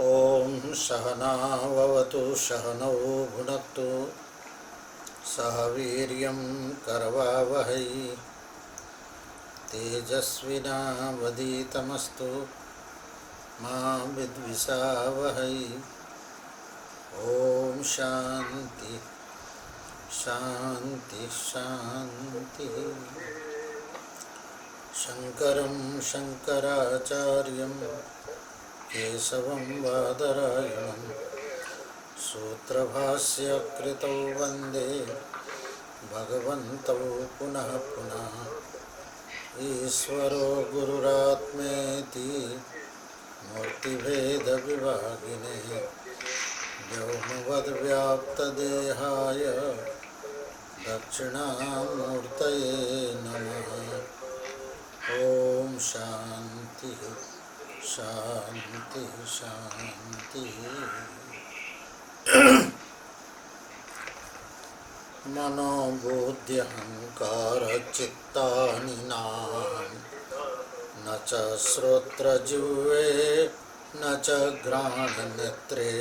ओम सहनाववतु सहनौ भुनक्तु सह वीर्यं करवावहै तेजस्विनावधीतमस्तु मा विद्विषावहै। ओम शांति शांति शांति। शंकरं शंकराचार्यं केशवं बादरायणं सूत्रभाष्य कृतौ वन्दे भगवन्तौ पुनः पुनः। ईश्वरो गुरुरात्मेति मूर्तिभेदविभागिने व्योमवद्व्याप्तदेहाय दक्षिणामूर्तये नमः। ओम शांति शांति शांति। मनोबुद्ध्यहंकार चित्तानिनां न च श्रोत्रजिह्वे न च घ्राणनेत्रे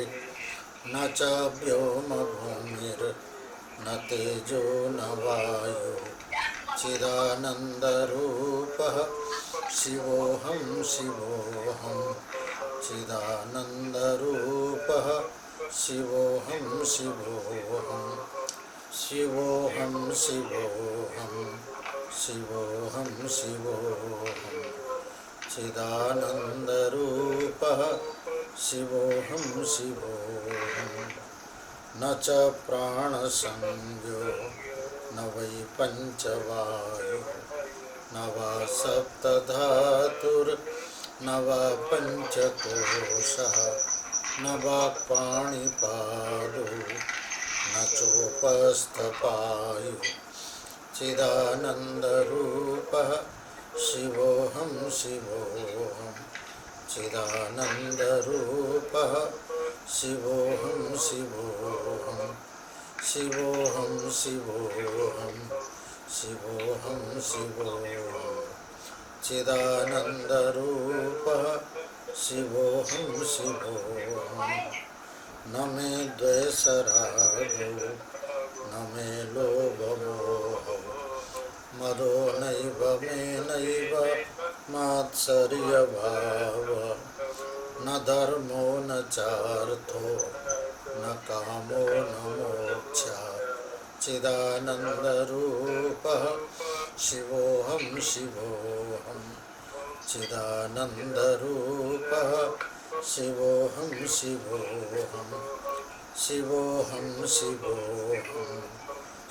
न च व्योमभूमिर्न तेजो न वायु चिदानन्दरूपः शिवोऽहं शिवोऽहं चिदानन्दरूपः शिवोऽहं शिवोऽहं शिवोऽहं शिवोऽहं शिवोऽहं शिवोऽहं चिदानन्दरूपः शिवोऽहं शिवोऽहं। न च प्राणसंज्ञो न वै पञ्चवायुः न वा सप्तधातुर्न वा पञ्चकोशः न वाक्पाणिपादो न चोपस्थपायुः चिदानन्दरूपः शिवोऽहं शिवोऽहं चिदानन्दरूपः शिवोऽहं शिवोऽहं शिवोऽहं शिवोऽहं शिवोऽहं शिवोऽहं चिदानन्दरूपः शिवोऽहं शिवोऽहं। न मे द्वेषरागो न मे लोभमोहौ मदो नैव मे नैव मात्सर्यभावः न धर्मो न चार्थो न कामो न मोक्षः चिदानन्दरूपः शिवोऽहं शिवोऽहं चिदानन्दरूपः शिवोऽहं शिवोऽहं शिवोऽहं शिवोऽहं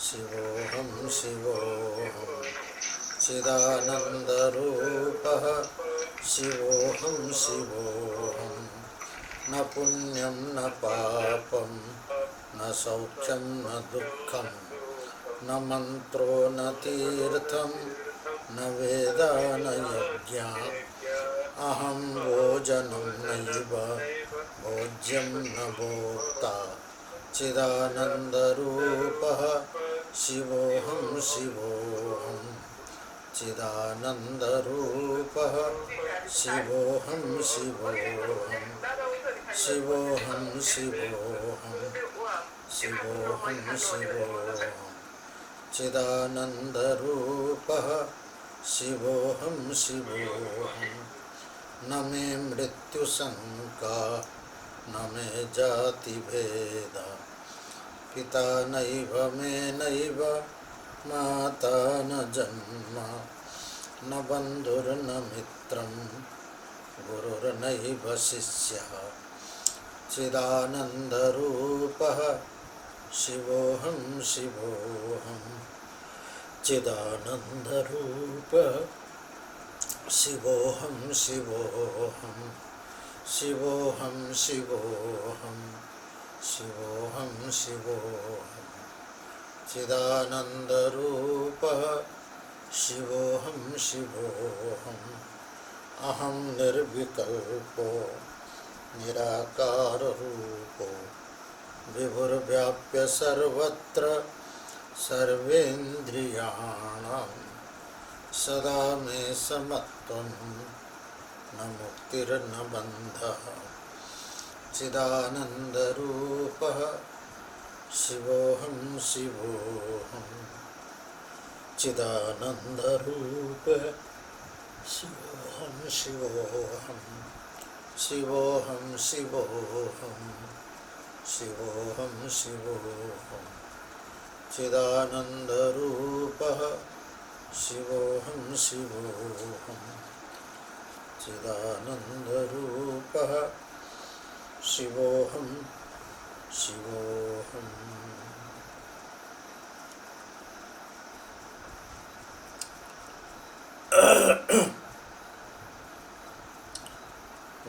शिवोऽहं शिवोऽहं चिदानन्दरूपः शिवोऽहं शिवोऽहं। न पुण्यं न पापं न सौख्यं न दुःखं न मन्त्रो न तीर्थं न वेदा न यज्ञः अहं भोजनं नैव भोज्यं न भोक्ता चिदानन्दरूपः शिवोऽहं शिवोऽहं चिदानन्दरूपः शिवोऽहं शिवोऽहं शिवोऽहं शिवोऽहं शिवोऽहं शिवोऽहं चिदानन्दरूपः शिवोऽहं शिवोऽहं। न मे मृत्युशङ्का न मे जातिभेदः पिता नैव मे नैव माता न जन्म न बन्धुर्न मित्रं गुरुर्नैव शिष्यः चिदानन्दरूपः शिवोऽहं शिवोऽहं चिदानन्दरूपः शिवोऽहं शिवोऽहं शिवोऽहं शिवोऽहं शिवोऽहं शिवोऽहं चिदानन्दरूपः शिवोऽहं शिवोऽहं। अहं निर्विकल्पो निराकाररूपो विभुर्व्याप्य सर्वत्र सर्वेन्द्रियाणां सदा मे समत्वं न मुक्तिर्न बन्धः चिदानन्दरूपः शिवोऽहं शिवोऽहं चिदानन्दरूपः शिवोऽहं शिवोऽहं शिवोऽहं शिवोऽहं शिवोऽहं शिवोऽहं चिदानन्दरूपः शिवोऽहं शिवोऽहं चिदानन्दरूपः शिवोऽहं शिवोऽहम्।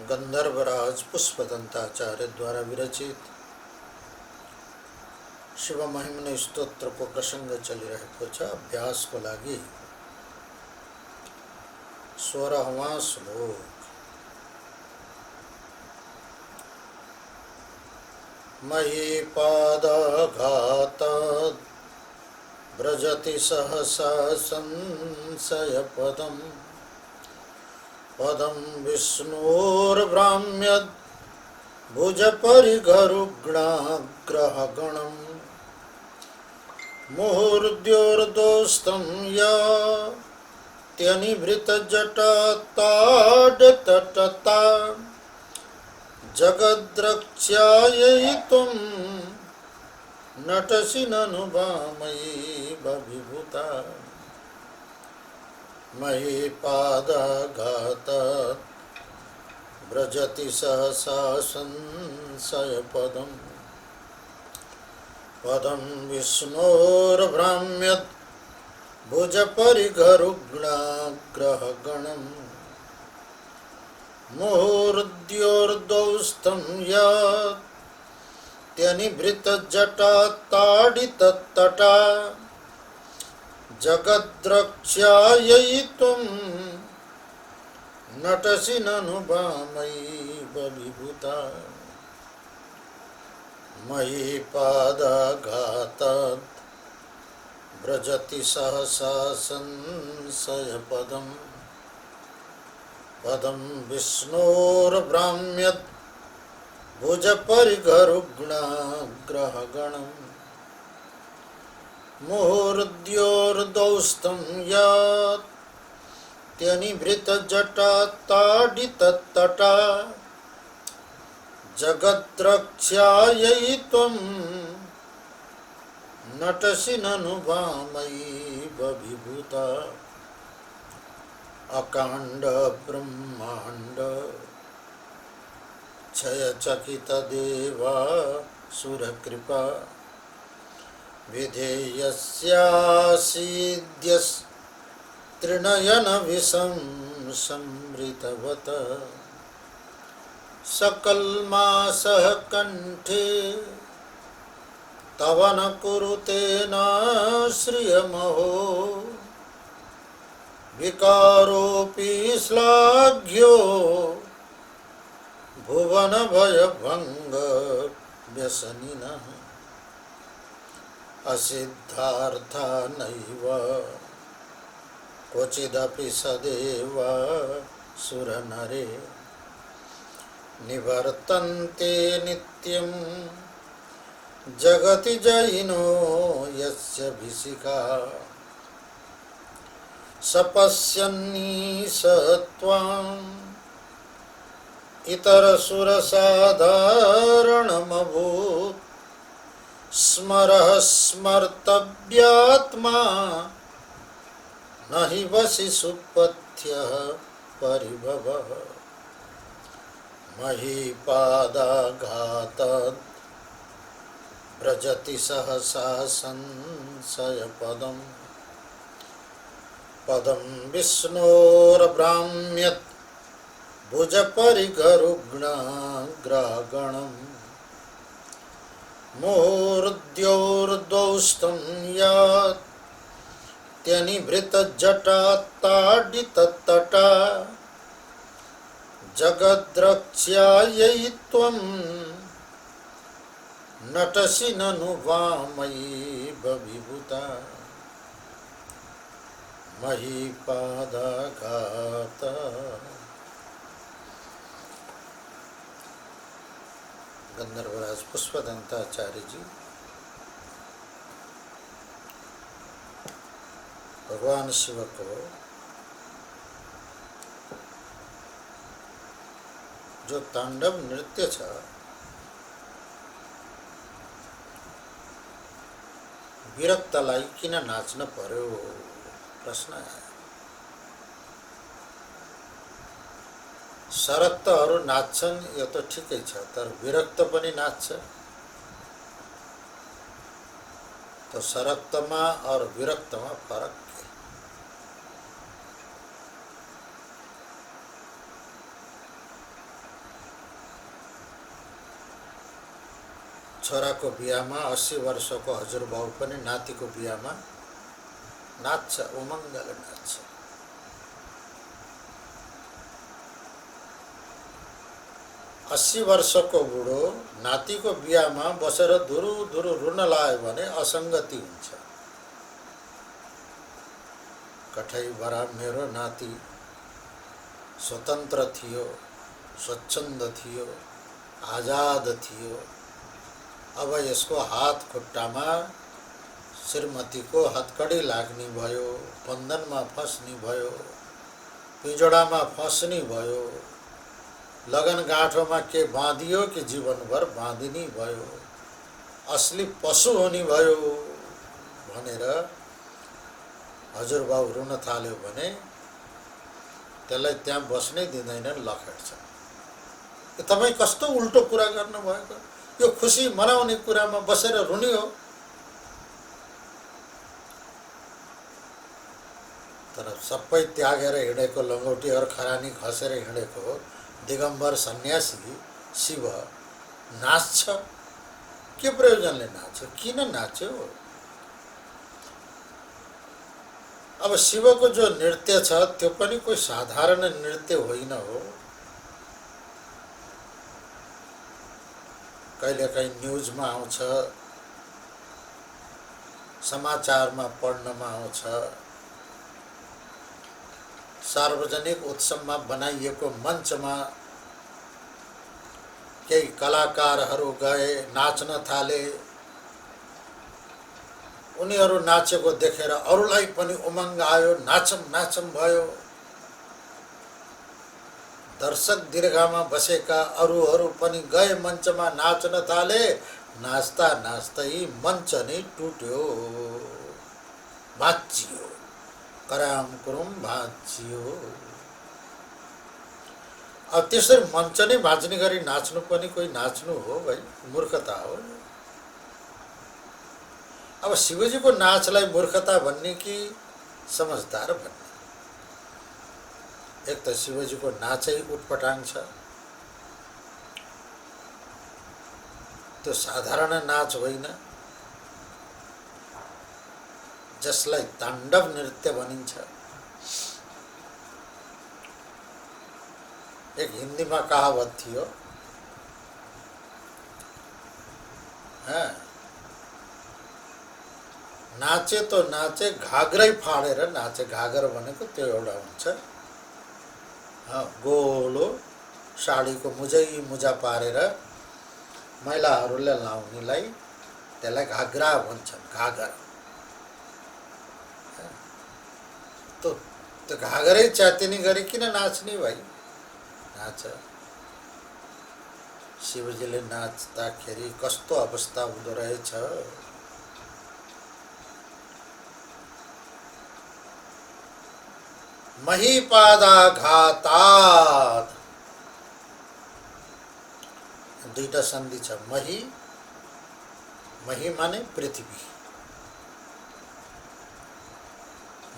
गंधर्वराज पुष्पदंताचार्य द्वारा विरचित शिव महिमन स्तोत्र को प्रसंग चली रहेको छ। अभ्यास को लागि 16वां श्लोक। महीपादाघाताद् व्रजति सहसा संशयपदम् पदं विष्णोर्भ्राम्यद् भुजपरिगरुग्णाग्रहगणम् मुहुर्द्योर्दोस्तं यात्यनिभृतजटाताडतटता जगद्रक्ष्यायै नटसि ननु वामयी बभिभूता महीपादाघातात् व्रजति सहसा संशयपदम् पदं विष्णोर्भ्राम्यद् भुजपरिगरुग्णाग्रहगणम् मुहुर्द्योर्दौस्तं यात्यनिभृतजटाताडिततटा जगद्रक्ष्यायै त्वं नटसि ननु वामयी बभिभूता महीपादाघाताद् व्रजति सहसा संशयपदम् पदं विष्णोर्भ्राम्यद् भुजपरिगरुग्णाग्रहगणम् मुहुर्द्योर्दौस्तं यात्यनिभृतजटाताडिततटा जगद्रक्ष्यायै त्वं नटसि ननु वामयी बभिभूता अकांड ब्रह्मांड क्षयचकितदेवा सुरकृपा विधेयस्यासीद्यस्तृणयन विषं संवृतवत सकल्मासः कंठे तव न कुरुते नाश्रियमहो विकारोऽपि श्लाघ्यो भुवन भयभंग व्यसनिनः असिद्धार्था नैव क्वचिदपि सदेव सुरनरे निवर्तन्ते नित्यं जगति जयिनो यस्य भिषिका सपश्यन्नीश त्वाम् इतरसुरसाधारणमभूत् स्मरः स्मर्तव्यात्मा न हि वसि सुपथ्यः परिभवः महीपादाघाताद् व्रजति सहसा संशयपदम् पदं विष्णोर्भ्राम्यद् भुजपरिगरुग्णाग्रहगणम् मुहुर्द्योर्दौस्तं यात्यनिभृतजटाताडिततटा जगद्रक्ष्यायै त्वं नटसि ननु वामयी बभिभूता महीपादाघाता। गंधर्वराज पुष्पदंताचार्य जी भगवान शिव को जो तांडव नृत्य छ विरक्तलाई किन नाच्न पर्यो प्रश्न आयो। सरक्तहरू नाच्छन् यो त ठिकै छ, तर विरक्त पनि नाच्छ। तो सरक्तमा और विरक्तमा फरक के? छोराको बिहामा 80 वर्षको हजुरबाउ पनि नातिको बिहामा नाच्छ, उमङ्गले नाच्छ। 80 वर्षको बुढो नातिको बिहामा बसेर धुरु धुरु रुन लाग्यो भने असङ्गति हुन्छ। कठै बरा मेरो नाति स्वतन्त्र थियो, स्वच्छन्द थियो, आजाद थियो। अब यसको हात खुट्टामा श्रीमतीको हतकडी लाग्ने भयो, बन्धनमा फस्ने भयो, पिंजडामा फस्ने भयो, लगन गाँठोमा के बाँधियो कि जीवनभर बाँधिनी भयो, असली पशु हुने भयो भनेर हजुरबाउ रुन थाल्यो भने त्यसलाई त्यहाँ बस्नै दिँदैनन्, लखेट्छ। तपाईँ कस्तो उल्टो कुरा गर्नुभएको? यो खुसी मनाउने कुरामा बसेर रुनी हो। तर सबै त्यागेर हिँडेको लङ्गौटी और खरानी खसेर हिँडेको दिगम्बर सन्यासी शिव नाच्छ। के प्रयोजनले नाच्यो? किन नाच्यो? अब शिवको जो नृत्य छ त्यो पनि कोही साधारण नृत्य होइन हो। कहिलेकाहीँ न्युजमा आउँछ, समाचारमा पढ्नमा आउँछ, सार्वजनिक उत्सवमा बनाइएको मञ्चमा केही कलाकारहरू गए, नाच्न थाले। उनीहरू नाचेको देखेर अरूलाई पनि उमङ्ग आयो, नाचौँ नाचौँ भयो। दर्शक दीर्घामा बसेका अरूहरू पनि गए मञ्चमा नाच्न थाले। नाच्दा नाच्दै मञ्च नै टुट्यो, भाँचियो, कराम कुरुम भाँचियो। अब त्यसरी मञ्च नै भाँच्ने गरी नाच्नु पनि कोही नाच्नु हो भाइ? मूर्खता हो। अब शिवजीको नाचलाई मूर्खता भन्ने कि समझदार भन्ने? एक त शिवजीको नाचै उटपटाङ छ, त्यो साधारण नाच होइन जसलाई ताण्डव नृत्य भनिन्छ। एक हिन्दीमा कहावत थियो, नाचे तो नाचे घाग्रै फाडेर नाचे। घागर भनेको त्यो एउटा हुन्छ गोलो साडीको मुजै मुजा पारेर महिलाहरूले लाउनेलाई, त्यसलाई घाग्रा भन्छन्। घागर त्यो घागरै च्यातिने गरी किन नाच्ने भाइ? नाच। शिवजीले नाच्दाखेरि कस्तो अवस्था हुँदो रहेछ। महिपादाघातात्, दुईटा सन्धि छ। मही, मही माने पृथ्वी,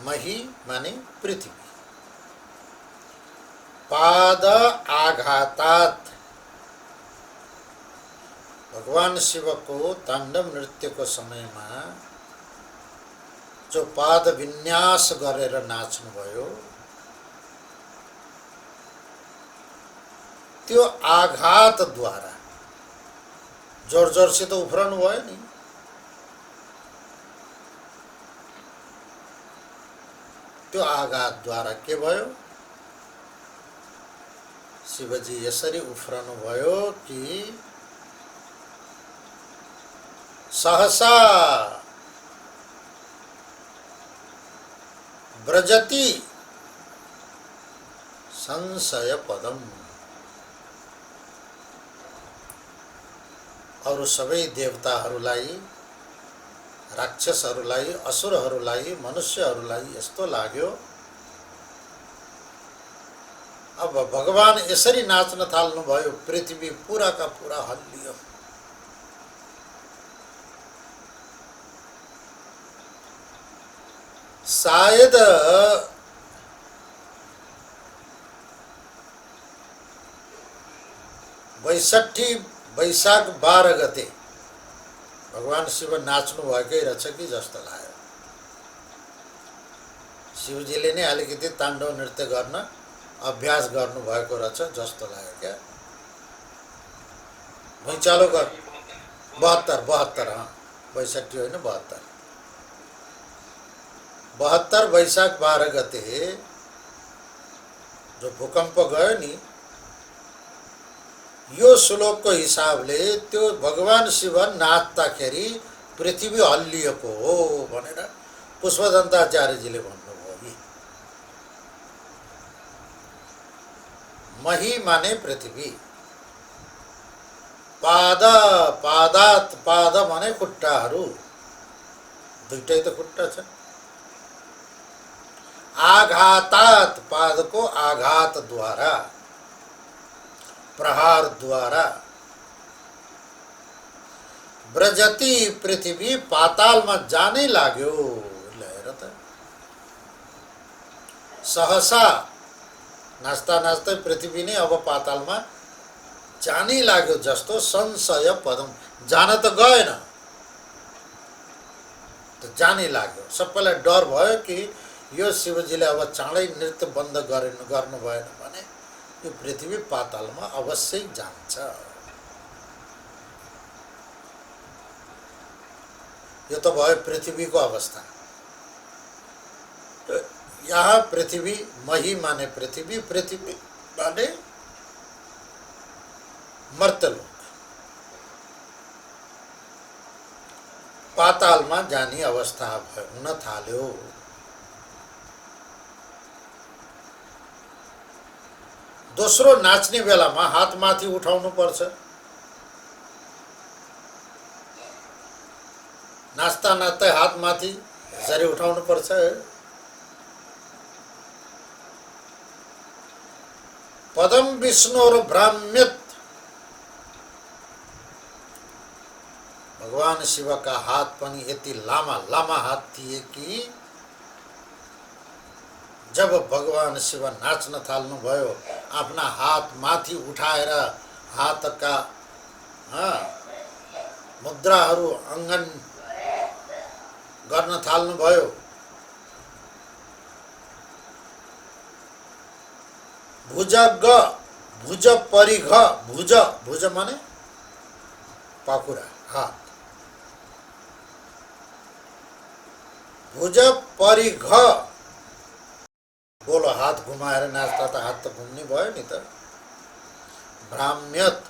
मही माने पृथ्वी। पाद आघातात्, भगवान शिवको ताण्डव नृत्यको समयमा जो पाद विन्यास गरेर नाच्नुभयो त्यो आघातद्वारा, जोर जोरसित उफ्रनु भयो नि, त्यो आघातद्वारा के भयो? शिवजी यसरी उफ्रनु भयो कि सहसा व्रजति संशय पदम। अरु सबै देवताहरूलाई, राक्षसहरूलाई, असुरहरूलाई, मनुष्यहरूलाई यस्तो लाग्यो अब भगवान यसरी नाच्न थाल्नुभयो, पृथ्वी पुराका पुरा हल्लियो। सायद वैशाख 12 गते भगवान शिव नाच्नु भएकै रहेछ कि जस्तो लाग्यो। शिवजीले नै अलिकति ताण्डव नृत्य गर्न अभ्यास गर्नु भएको रहेछ जस्तो लाग्यो क्या। भुइँचालो गर 72 62 होइन 72 वैशाख 12 गते जो भूकम्प गयो नि, यो श्लोकको हिसाबले त्यो भगवान शिव नाच्दाखेरि पृथ्वी हल्लिएको हो भनेर पुष्पदन्ताचार्यजीले भन्नुभयो। मही माने पृथ्वी, पाद पादात, पाद माने खुट्टाहरू, दुईटै त खुट्टा छ। आघातात, पादको आघात द्वारा, प्रहार द्वारा, व्रजति पृथ्वी पातालमा जानै लाग्यो। हेर त, सहसा नाच्दा नाच्दै पृथ्वी नै अब पातालमा जानै लाग्यो जस्तो। संशय पदम, जान त गएन, त जानै लाग्यो। सबैलाई डर भयो कि यो शिवजीले अब चाँडै नृत्य बन्द गर्नु भएन भने यो पृथ्वी पातालमा अवश्य जान्छ। यो त भयो पृथ्वीको अवस्था। यहाँ पृथ्वी, मही माने पृथ्वी, पृथ्वी माने मर्त्यलोक, पातालमा जाने अवस्था हुन थाल्यो। दोस्रो, नाच्ने बेलामा हात माथि उठाउनु पर्छ। नाच्दा नाच्दै हात माथि यसरी उठाउनु पर्छ। पदम विष्णु भ्राम्यत, भगवान शिव का हात पनि यति लामा लामा हात थिए कि जब भगवान शिव नाच्न थाल्नु भयो, आफ्ना हात माथि उठाएर हातका मुद्राहरू अङ्गन गर्न थाल्नु भयो। भुजग, भुज परिघ, भुज, भुज माने पाखुरा, हात, भुज परिघ, बोलो हात घुमाएर नाच्दा त हात त घुम्ने भयो नि त। भ्राम्यत,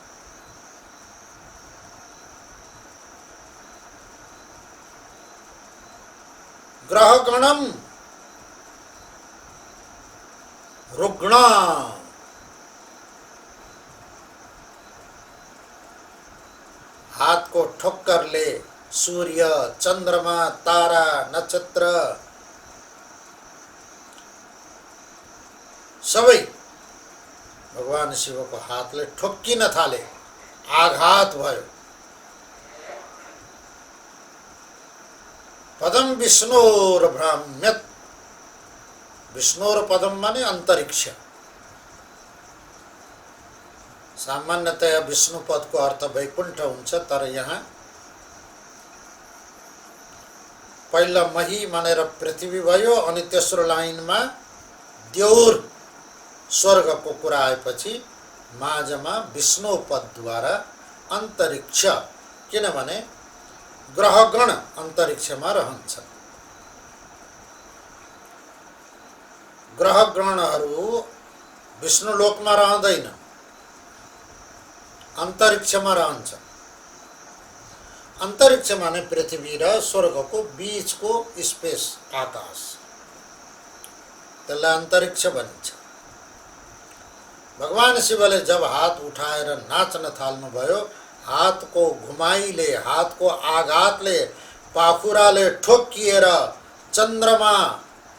ग्रहगणम रुग्ण, हात को ठोक्करले सूर्य, चन्द्रमा, तारा, नक्षत्र सबै भगवान शिवको हातले ठोक्किन थाले, आघात भयो। पदम विष्णुर भ्राम्यत, विष्णुर पदम माने अंतरिक्ष। सामान्यतया विष्णु पद को अर्थ वैकुण्ठ हुन्छ, तर यहाँ पहिला मही मानेर पृथ्वी भयो, अनि तेस्रो लाइनमा देउर स्वर्गको कुरा आएपछि माझमा विष्णु पदद्वारा अंतरिक्ष, किनभने ग्रहगण अंतरिक्षमा रहन्छ। ग्रहगणहरू विष्णु लोकमा रहँदैन, अंतरिक्षमा रहन्छ। अंतरिक्ष माने पृथ्वी र स्वर्गको बीचको स्पेस आकाश, त्यसलाई अन्तरिक्ष भनिन्छ। भगवान शिवले जब हात उठाएर नाच्न थाल्नुभयो, हातको घुमाइले, हातको आघातले, पाखुराले ठोक्किएर चन्द्रमा,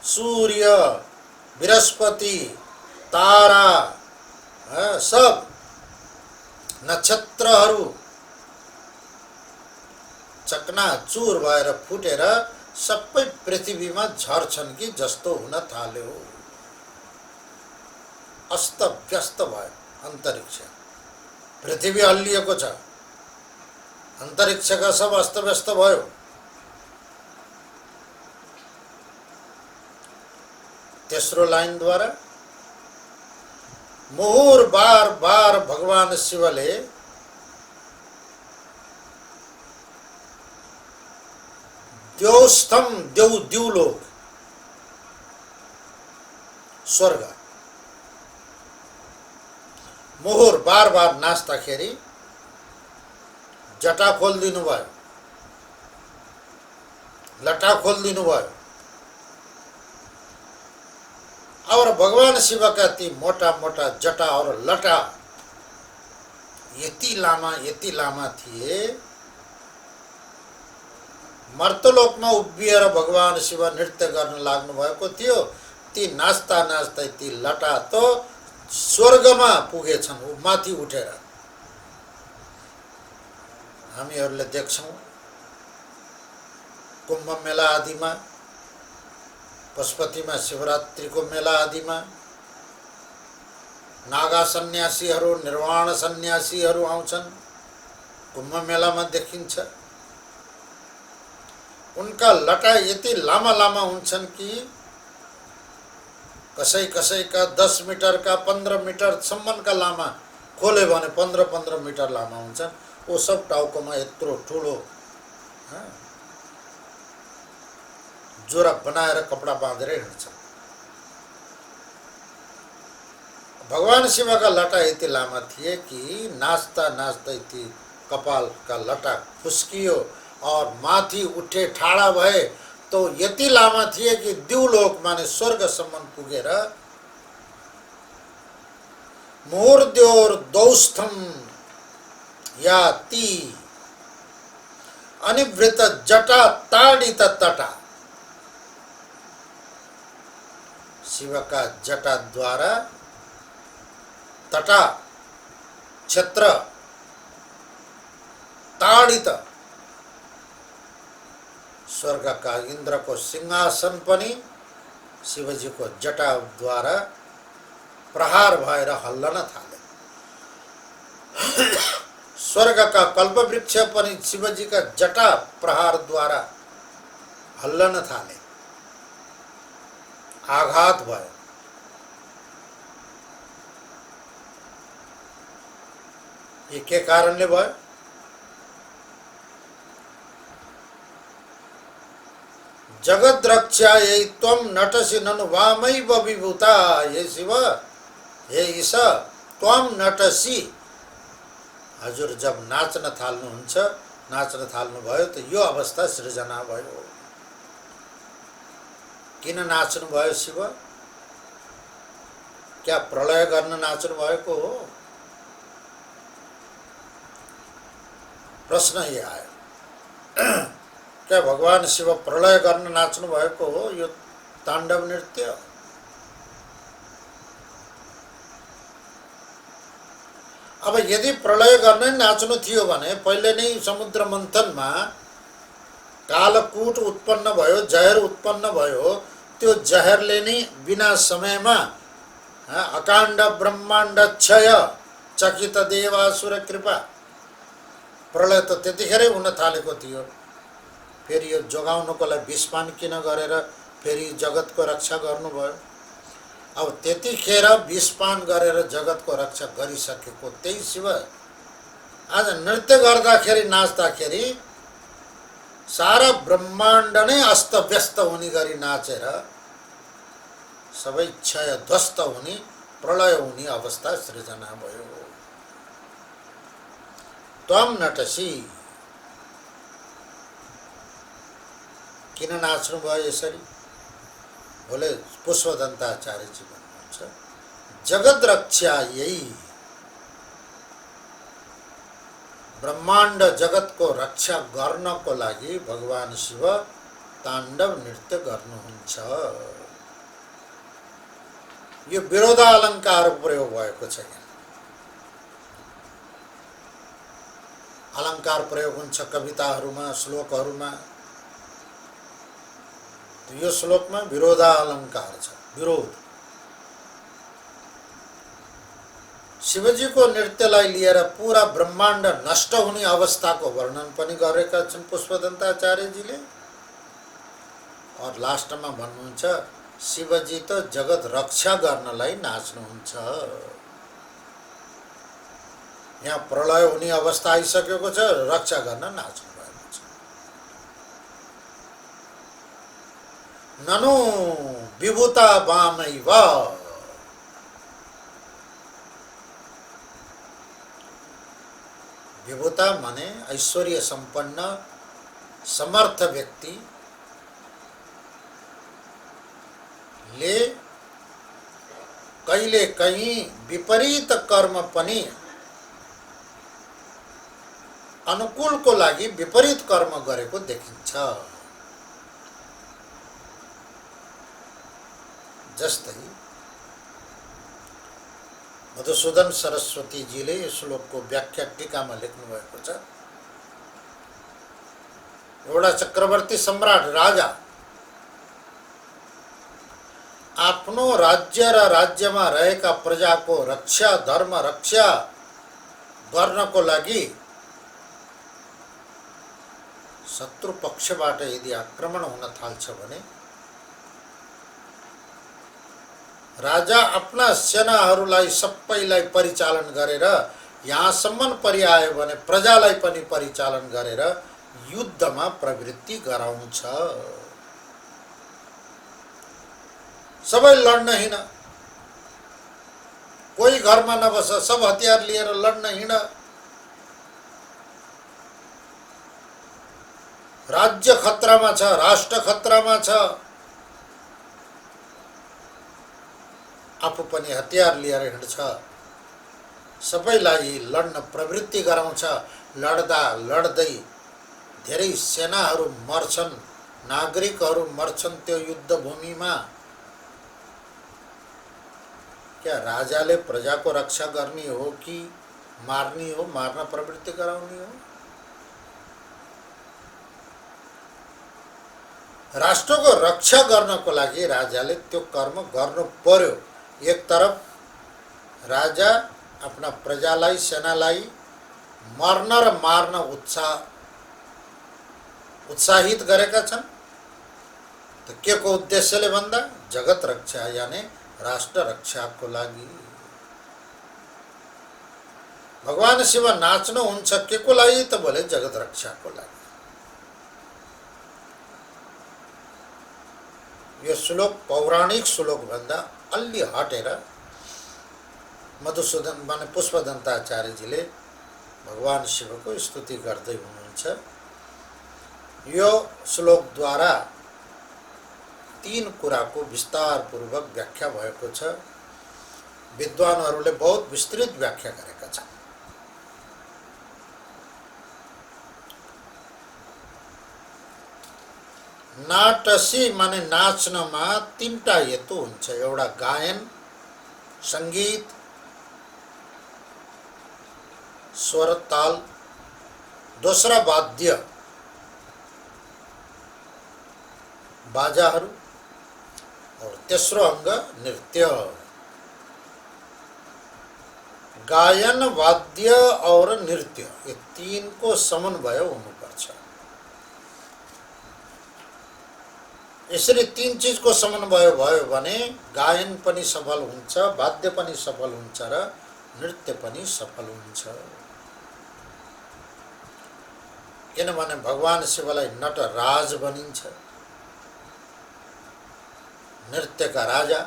सूर्य, बृहस्पति, तारा, सब नक्षत्रहरू चकनाचुर भएर फुटेर सबै पृथ्वीमा झर्छन् कि जस्तो हुन थाल्यो। अस्त व्यस्त भयो अन्तरिक्ष, पृथ्वी हल्लिएको छ, अन्तरिक्षका सब अस्तव्यस्त भयो। तेस्रो लाइनद्वारा मुहुर बार बार भगवान शिवले द्यौस्थम द्युलोक स्वर्ग, मुहुर बार बार नाच्दाखेरि जटा खोलिदिनु भयो, लटा खोलिदिनु भयो। और भगवान शिव का ती मोटा मोटा जटा और लटा यति लामा थिए, मर्तलोकमा उभिएर भगवान शिव नृत्य गर्न लाग्नु भएको थियो। ती नाच्दा नाच्दै ती लटा त स्वर्गमा पुगेछन्, माथि उठेर। हामीहरूले देख्छौं कुम्भ मेला आदिमा, पशुपतिमा शिवरात्रिको मेला आदिमा नागा सन्यासीहरू, निर्वाण सन्यासीहरू आउँछन्, कुम्भ मेलामा देखिन्छ। उनका लटा यति लामा लामा हुन्छन् कि कसै कसैका 10 मिटर का 15 मिटर सम्मका लामा खोले भने 15-15 मिटर लामा हुन्छन्। वो सब टाउकोमा यत्रो ठुलो जोरा बनाएर कपडा बाँधेर हिँड्छन्। भगवान शिवका लटा यति लामा थिए कि नाच्दा नाच्दै ती कपालका लटा खुस्कियो और माथि उठे ठाडा भए तो यति लामा थिए कि द्युलोक माने स्वर्गसम्म पुगेर मुहुर्द्योर दौस्थम या ती अनिवृत जटा ताडित तटा, शिव का जटा द्वारा तटा क्षेत्र ताडित, स्वर्ग का इंद्र को सिंहासन पनि शिवजी को जटा द्वारा प्रहार भएर हल्लन थाले। स्वर्ग का कल्पवृक्ष पनि शिवजी का जटा प्रहार द्वारा हल्लन थाले, आघात भयो। ये के कारणले भयो? जगत रक्षायै त्वं नटसि ननु वामैव विभूता। हे शिव, हे ईश, त्वं नटसि, हजुर जब नाच्न थाल्नुहुन्छ, नाच्न थाल्नुभयो त यो अवस्था सृजना भयो। किन नाच्नु भयो शिव? क्या प्रलय गर्न नाच्नु भएको हो? प्रश्न ये आयो। क्या भगवान शिव प्रलय गर्न नाच्नु भएको हो यो ताण्डव नृत्य? अब यदि प्रलय गर्न नाच्नु थियो भने पहिले नै समुद्र मन्थनमा कालकूट उत्पन्न भयो, जहर उत्पन्न भयो। त्यो जहरले नै बिना समयमा अकाण्ड ब्रह्माण्ड क्षय, चकित देवासुर कृपा, प्रलय त त्यतिखेरै हुन थालेको थियो। फेरि यो जोगाउनको लागि विषपान किन गरेर फेरि जगतको रक्षा गर्नुभयो? अब त्यतिखेर विषपान गरेर जगतको रक्षा गरिसकेको त्यही शिव आज नृत्य गर्दाखेरि, नाच्दाखेरि सारा ब्रह्माण्ड नै अस्तव्यस्त हुने गरी नाचेर सबै क्षय ध्वस्त हुने, प्रलय हुने अवस्था सृजना भयो। त्वं नटसि, किन नाच्नु भयो यसरी? बोले पुष्पदन्ताचार्यजी भन्नुहुन्छ जगत रक्षा यही, ब्रह्माण्ड जगतको रक्षा गर्नको लागि भगवान शिव ताण्डव नृत्य गर्नुहुन्छ। यो विरोधालंकार प्रयोग भएको छ। यहाँ अलंकार प्रयोग हुन्छ कविताहरूमा, श्लोकहरूमा। यो श्लोकमा विरोधालंकार छ, विरोध। शिवजीको नृत्यलाई लिएर पूरा ब्रह्माण्ड नष्ट हुने अवस्थाको वर्णन पनि गरेका छन् पुष्पदन्ताचार्यजीले। और लास्टमा भन्नुहुन्छ शिवजी त जगत रक्षा गर्नलाई नाच्नुहुन्छ। यहाँ प्रलय हुने अवस्था आइसकेको छ, रक्षा गर्न नाच्नु भएको छ। ननु विभूता वामैव, विभूता माने ऐश्वर्य संपन्न समर्थ व्यक्ति ले कहिले कहीं विपरीत कर्म पनि अनुकूलको लागि विपरीत कर्म गरेको देखिन्छ। जस्तै मधुसूदन सरस्वतीजीले यो श्लोकको व्याख्या टीकामा लेख्नु भएको छ। एउटा चक्रवर्ती सम्राट राजा आफ्नो राज्य र राज्यमा रहेका प्रजाको रक्षा, धर्म रक्षा गर्नको लागि शत्रु पक्षबाट यदि आक्रमण हुन थाल्छ भने राजा आफ्ना सेनाहरूलाई सबैलाई परिचालन गरेर यहाँसम्म परिआयो भने प्रजालाई पनि परिचालन गरेर युद्धमा प्रवृत्ति गराउँछ। सबै लड्न हिँड, कोही घरमा नबस, सब हतियार लिएर लड्न हिँड। राज्य खतरामा छ, राष्ट्र खतरामा छ, आफू पनि हतियार लिएर हिँड्छ, सबैलाई लड्न प्रवृत्ति गराउँछ। लड्दा लड्दै धेरै सेनाहरू मर्छन्, नागरिकहरू मर्छन् त्यो युद्ध भूमिमा। क्या राजाले प्रजाको रक्षा गर्ने हो कि मार्ने हो, मार्न प्रवृत्ति गराउने हो? राष्ट्रको रक्षा गर्नको लागि राजाले त्यो कर्म गर्नु पर्यो। एक तरफ राजा आफ्ना प्रजालाई, सेनालाई मर्न र मार्न उत्साहित गरेका छन्। त के को उद्देश्यले भन्दा जगत रक्षा यानी राष्ट्र रक्षाको लागि। भगवान शिव नाच्नुहुन्छ के को लागि त बोले जगत रक्षाको लागि। यो श्लोक पौराणिक श्लोक भन्दा अलि हटेर मधुसूदन माने पुष्पदन्ताचार्यजीले भगवान शिवको स्तुति गर्दै हुनुहुन्छ। यो श्लोकद्वारा तीन कुराको विस्तारपूर्वक व्याख्या भएको छ। विद्वानहरूले बहुत विस्तृत व्याख्या गरेका छन्। नाटसी माने नाच्नमा तीनटा हेतु हुन्छ। एउटा गायन, संगीत, स्वर ताल, दोस्रा वाद्य बाजाहरू और तेस्रो अंग नृत्य। गायन, वाद्य और नृत्य ये तीन को समन्वय हुनुपर्छ। यसरी तीन चीज को समन्वय भयो भने गायन पनि सफल हुन्छ, वाद्य पनि सफल हुन्छ र नृत्य पनि सफल हुन्छ। किनभने भगवान शिवलाई नटराज भनिन्छ, नृत्य का राजा।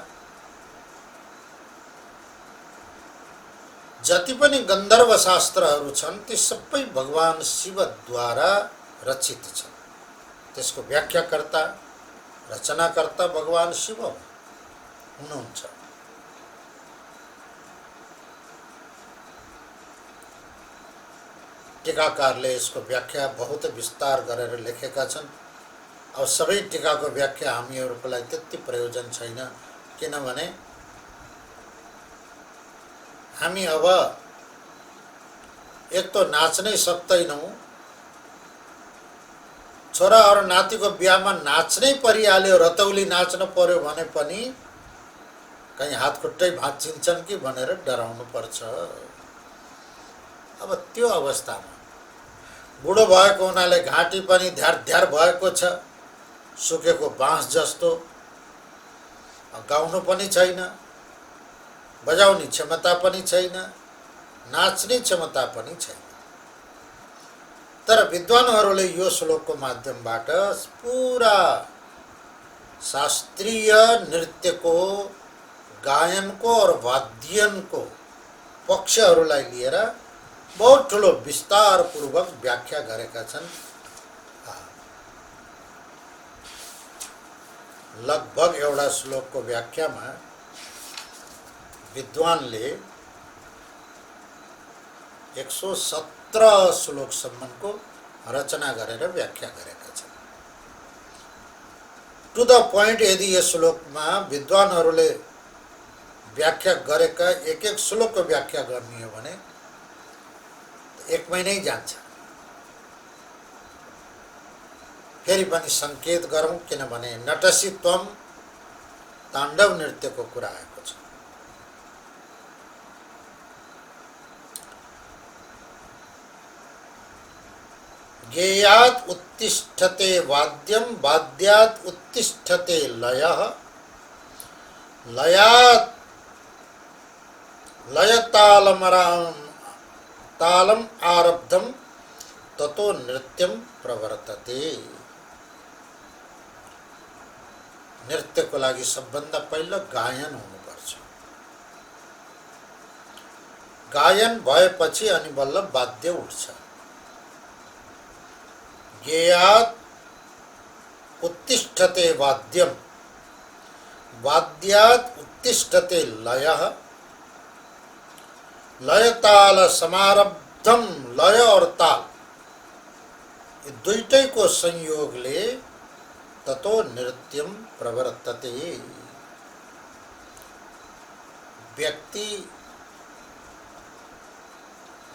जति पनि गन्धर्व शास्त्रहरू छन् ती सबै भगवान शिवद्वारा रचित छन्। त्यसको व्याख्याकर्ता रचनाकर्ता भगवान शिव हुनुहुन्छ। टीकाकारले यसको व्याख्या बहुत विस्तार गरेर लेखेका छन्। अब सबै टीकाको व्याख्या हामीहरूको लागि त्यति प्रयोजन छैन, किनभने हामी अब एक त नाच्नै सक्दैनौँ, छोरा और नातिको बिहामा नाच्नै परिहाल्यो, रतौली नाच्न पर्यो भने पनि कहीँ हातखुट्टै भाँचिन्छन् कि भनेर डराउनु पर्छ। अब त्यो अवस्थामा बुढो भएको हुनाले घाँटी पनि ध्यार ध्यार भएको छ, सुकेको बाँस जस्तो, गाउनु पनि छैन, बजाउने क्षमता पनि छैन, नाच्ने क्षमता पनि छैन। तर विद्वानहरूले यो श्लोकको माध्यमबाट पूरा शास्त्रीय नृत्यको, गायनको और वाद्यनको पक्षहरूलाई लिएर बहुत ठुलो विस्तारपूर्वक व्याख्या गरेका छन्। लगभग एउटा श्लोकको व्याख्यामा विद्वानले 117 श्लोकसम्मको रचना गरेर व्याख्या गरेका छन्। टु द पोइन्ट यदि यस श्लोकमा विद्वानहरूले व्याख्या गरेका एक एक श्लोकको व्याख्या गर्ने हो भने एक महिनै जान्छ। फेरि पनि संकेत गरौँ, किनभने नटसी त्वम ताण्डव नृत्यको कुरा आएको छ। गेयात् उत्तिष्ठते वाद्यं वाद्यात् उत्तिष्ठते लयः लयात् तालम आरब्धम ततो नृत्यम प्रवर्तते। नृत्यको लागि सबभन्दा पहिलो गायन हुनुपर्छ। गायन भएपछि अनि बल्ल वाद्य उठ्छ। गेयात् उत्तिष्ठते वाद्यम वाद्यात् उत्तिष्ठते लयः लय ताल समारब्धम, लय और ताल ये दुईटैको संयोगले ततो नृत्यम प्रवर्तते। व्यक्ति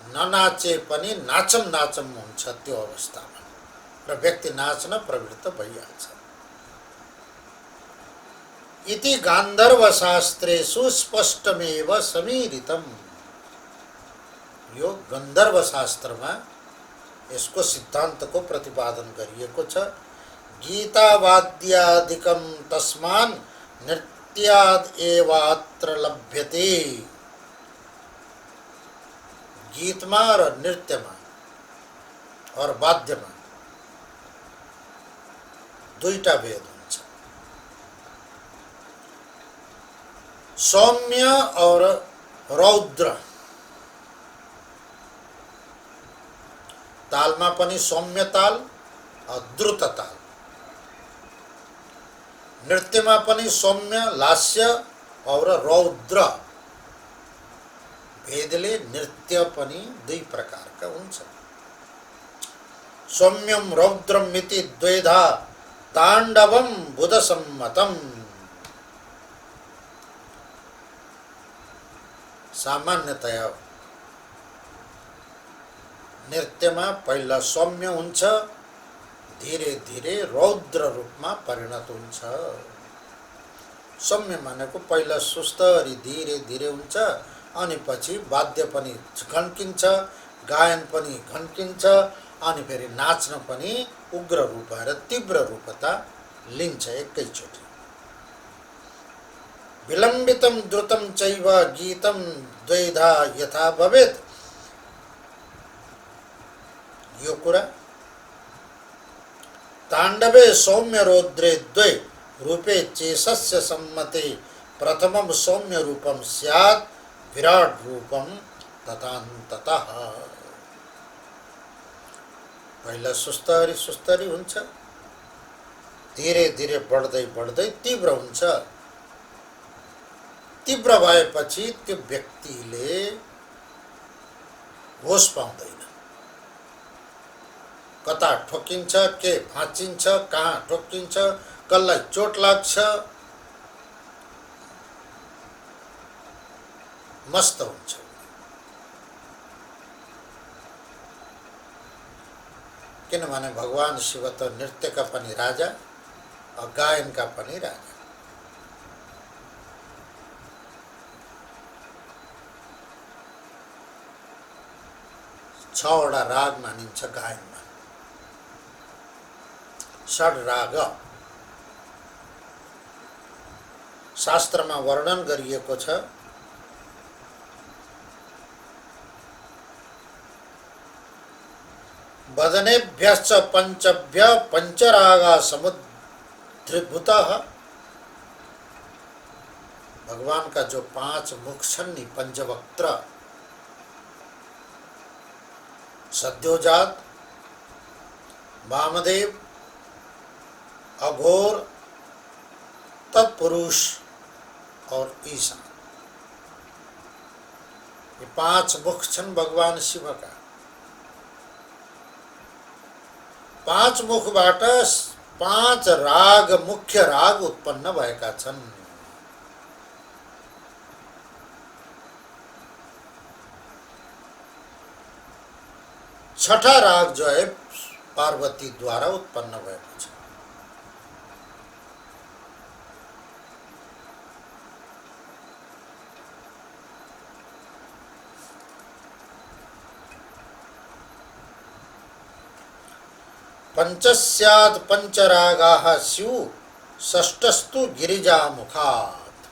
ननाचे पनि नाचम नाचम हुन्छ त्यो अवस्थामा, र व्यक्ति नाच्न प्रवृत्त भइहाल्छ। इति गान्धर्व शास्त्रेषु स्पष्टमेव समीरितम। यो गन्धर्व शास्त्रमा यसको सिद्धान्तको प्रतिपादन गरिएको छ। गीतावाद्यादिकं तस्मान् नृत्याद् एवात्र लभ्यते। गीतमा र नृत्यमा और वाद्यमा दुईटा भेद हुन्छ। सौम्य और रौद्र, तालमा पनि सौम्य ताल और द्रुत ताल, नृत्यमा पनि सौम्य लास्य और रौद्र भेदले नृत्य पनि दुई प्रकारका हुन्छ। सौम्यम रौद्रम इति द्वैधा ताण्डवम बुधसम्मतम। सामान्यतया नृत्यमा पहिला सौम्य हुन्छ, धीरे धीरे रौद्र रूपमा परिणत हुन्छ। सौम्य भनेको पहिला सुस्तरी धीरे धीरे हुन्छ, अनि पछि वाद्य पनि घन्किन्छ, गायन पनि घन्किन्छ, अनि फेरि नाच्न पनि उग्र रूप र तीव्र रूपता लिन्छ एकैचोटि। विलम्बितम द्रुतम चैव गीतम द्वैधा यथा भवेत्। यो कुरा ताण्डवे सौम्य रौद्रे द्वै रूपे चेशस्य सम्मते प्रथमम सौम्य रूपम स्यात् विराट रूपम तथान्ततः। पहिला सुस्तरी सुस्तरी हुन्छ, धीरे धीरे बढ्दै बढ्दै तीव्र हुन्छ। तीव्र भएपछि त्यो व्यक्तिले होस पाउँदैन। कता ठोकिन्छ, के भाँचिन्छ, कहाँ ठोकिन्छ, कसलाई चोट लाग्छ, मस्त हुन्छ। किनभने भगवान शिव त नृत्यका पनि राजा, गायनका पनि राजा। छवटा राग मानिन्छ गायनमा, षड राग शास्त्रमा वर्णन गरिएको छ। वदनेभ्यश्च पंचभ्य पंचरागा समुद्रीभूतः। भगवान का जो 5 मुख छन् नि, पंचवक्त्र, सद्योजात, वामदेव, अघोर, तत्पुरुष और ईशान, ये 5 मुख छन् भगवान शिव का। 5 मुखबाट 5 राग, मुख्य राग उत्पन्न भएका छन्। छठा राग जो है पार्वती द्वारा उत्पन्न भएको छ। पंचस्यात् पंचरागाः स्युः षष्ठस्तु गिरिजामुखात्।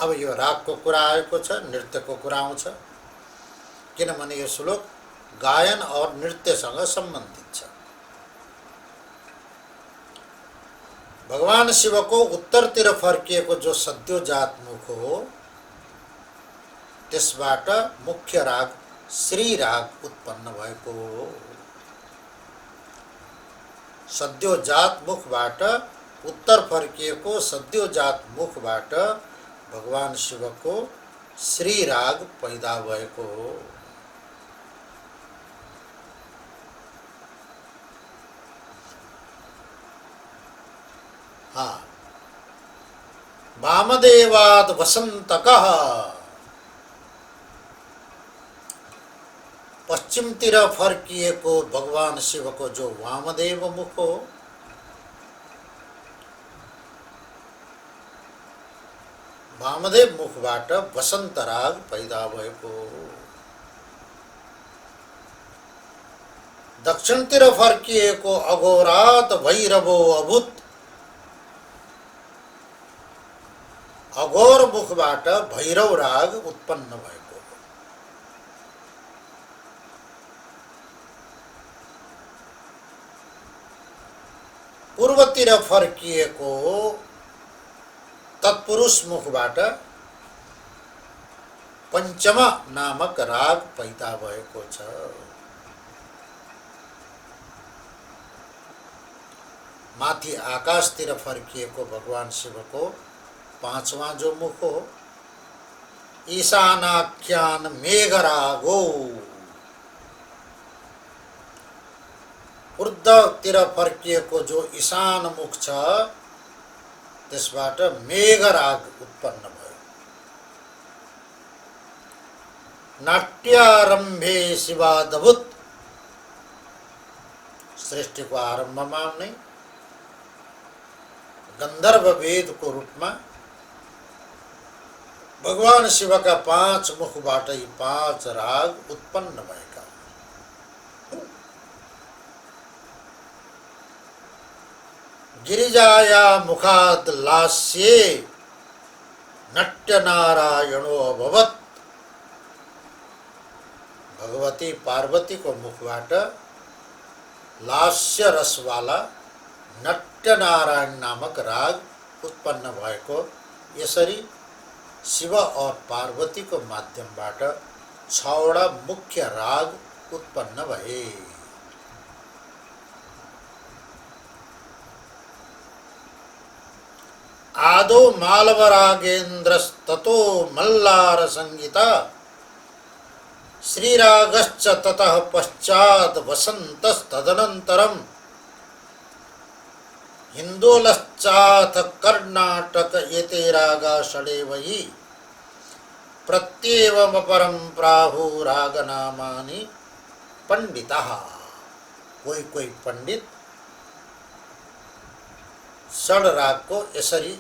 अब यो रागको कुरा आएको छ, नृत्यको कुरा आउँछ। किनभने यो श्लोक गायन और नृत्यसँग सम्बन्धित छ। भगवान शिवको उत्तरतिर फर्किएको जो सद्योजात मुख हो, त्यसबाट मुख्य राग श्री राग उत्पन्न भएको हो। सद्योजात मुखबाट, उत्तर फर्किएको सद्योजात मुखबाट भगवान शिवको श्री राग पैदा भएको हो। हाँ, वामदेवाद वसंतकः। पश्चिमतिर फर्किएको भगवान शिवको जो वामदेव मुख हो, वामदेव मुखबाट वसंत राग पैदा भएको हो। दक्षिणतिर फर्किएको अघोरात भैरवो अभूत। अघोर मुखबाट भैरव राग उत्पन्न भएको। पूर्वतिर फर्किएको तत्पुरुष मुखबाट पंचम नामक राग पैदा भएको छ। माथि आकाशतिर फर्किएको भगवान शिवको 5वां जो मुख हो, ईशानाख्यान मेघरागो। ऊर्ध्वतिर फर्किएको जो ईशान मुख छ, त्यसबाट मेघराग उत्पन्न भयो। नाट्यारम्भे शिवादभूत। सृष्टिको आरम्भमा नै गन्धर्व वेदको रूपमा भगवान शिवका 5 मुखबाट यी 5 राग उत्पन्न भएका। गिरिजाया मुखात् लास्ये नट्य नारायणो अभवत्। भगवती पार्वती को मुखबाट लास्य रसवाला नट्य नारायण नामक राग उत्पन्न भएको। यसरी शिव और पार्वती को माध्यमबाट 6वटा मुख्य राग उत्पन्न भए। आदो मालवरागेन्द्रस्ततो मल्लार संगीता श्रीरागश्च ततः पश्चात् वसन्तस्तदनन्तरम् हिन्दोलश्चाथ कर्णाटक एते रागा षडेव हि प्रत्येवमपरं प्राहु रागनामानि पंडितः। कोई कोई पंडित षड राग को यसरी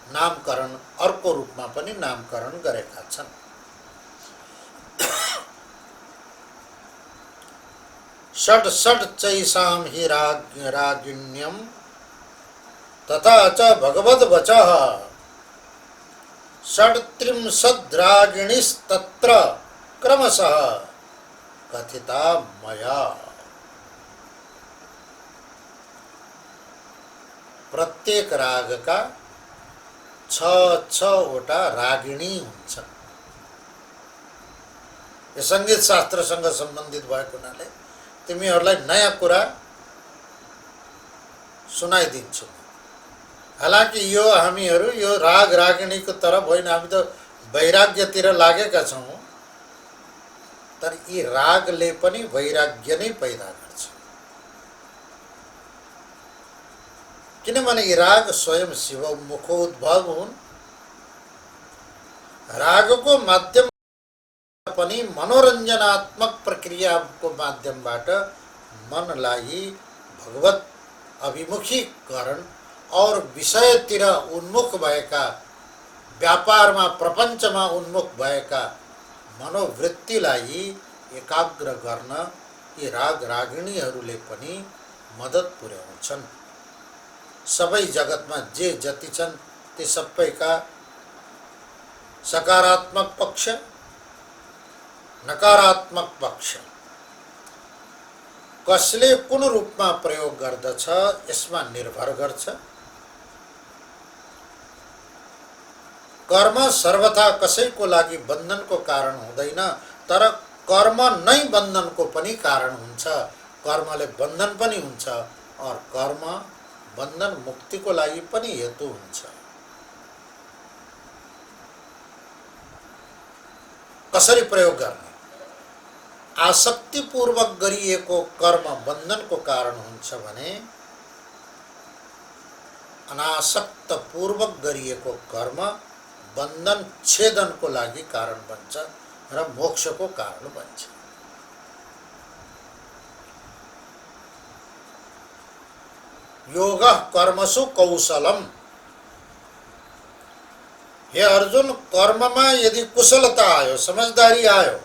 नामकरण अर्को रूपमा पनि नामकरण गरेका छन्। षड षड चैसाम हि रागिण्यम तथा च भगवद वचः षड्त्रिंशद् रागिणीस्तत्र क्रमशः कथिता मया। प्रत्येक राग का छवटा रागिणी हुन्छ। यो संगीत शास्त्रसँग सम्बन्धित भएको हुनाले तिमीहरूलाई नयाँ कुरा सुनाइदिन्छु। हालाकि यो हामीहरू यो राग रागिणीको तरफ होइन, हामी त वैराग्यतिर लागेका छौँ, तर यी रागले पनि वैराग्य नै पैदा गर्छ। किनभने यी राग स्वयं शिव मुखोद्भव हुन्। रागको माध्यम पनि मनोरञ्जनात्मक प्रक्रियाको माध्यमबाट मनलाई भगवत अभिमुखीकरण और विषयतिर उन्मुख भएका, व्यापारमा प्रपञ्चमा उन्मुख भएका मनोवृत्तिलाई एकाग्र गर्न यी राग रागिणीहरूले पनि मद्दत पुर्याउँछन्। सबै जगतमा जे जति छन् ती सबैका सकारात्मक पक्ष, नकारात्मक पक्ष कसले कुन रूपमा प्रयोग गर्दछ यसमा निर्भर गर्छ। कर्म सर्वथा कसैको लागि बन्धनको कारण हुँदैन, तर कर्म नै बन्धनको पनि कारण हुन्छ। कर्मले बन्धन पनि हुन्छ और कर्म बन्धन मुक्तिको लागि पनि हेतु हुन्छ। कसरी प्रयोग गर्ने? आसक्तिपूर्वक गरिएको कर्म बन्धनको कारण हुन्छ भने अनासक्त पूर्वक गरिएको कर्म बन्धन छेदनको लागि कारण बन्छ र मोक्षको कारण बन्छ। योग कर्मसु कौशलम। हे अर्जुन, कर्ममा यदि कुशलता आयो, समझदारी आयो,